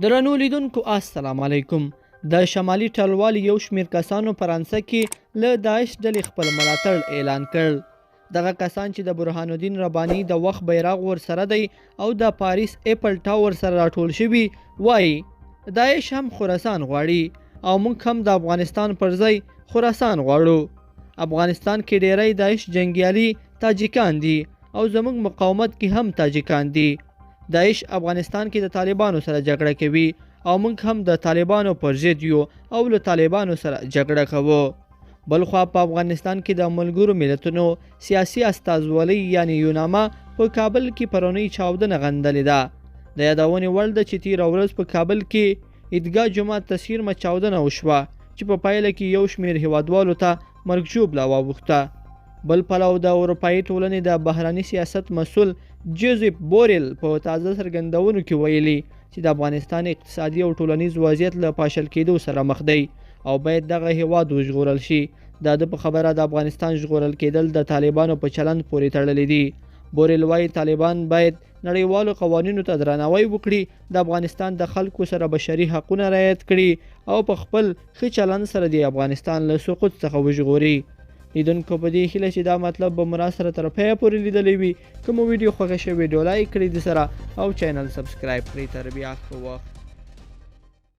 درنو لیدونکو السلام علیکم. د شمالي ټلوالې یو شمېر کسانو فرانسه کې له داعش ډلې خپل ملاتړ اعلان کړ. دغه کسان چې د برهان الدین رباني د وخت بیرغ ورسره دی او د پاریس ایپل ټاور سره راټول شوي وایي داعش هم خراسان غواړي او موږ هم د افغانستان پر ځای خراسان غواړو. افغانستان کې ډیری داعش جنګیالي تاجکان دي او زموږ مقاومت کې هم تاجکان دي. داعش افغانستان کې د طالبانو سره جګړه کوي او موږ هم د طالبانو پر ضد یو او له طالبانو سره جګړه کوو. بلخوا په افغانستان کې د ملګرو ملتونو سیاسي استازولۍ یعنی یوناما په کابل کې پرونی چاودنه غندلې ده. د یادونې وړ ده چې تېره ورځ په کابل کې عیدګاه جومات ته څیرمه چاودنه وشوه چې په پایله کې یو شمېر هیوادوالو ته مرګ ژوبله واوښته. بل پلو د اروپایي ټولنې د بهرني سیاست مسؤل جوزف بوریل په تازه څرګندونو کې ویلي چې د افغانستان اقتصادي او ټولنیز وضعیت له پاشل کېدو سره مخ دی او باید دغه هیواد وژغورل شي. د ده په خبره د افغانستان ژغورل کېدل د طالبانو په چلند پورې تړلي دي. بوریل وایي طالبان باید نړیوالو قوانینو ته درناوی وکړي، د افغانستان د خلکو سره بشري حقونه رعایت کړي او په خپل ښه چلند سره د افغانستان له سقوط څخه وژغوري. لیدونکو په دې هیله چې دا مطلب به مو راسره تر پایه پورې لیدلی وي. که مو ویډیو خوښه شوې ویډیو لایک کړئ د سره او چینل سبسکرایب کړئ. تر بیا ښه وخت.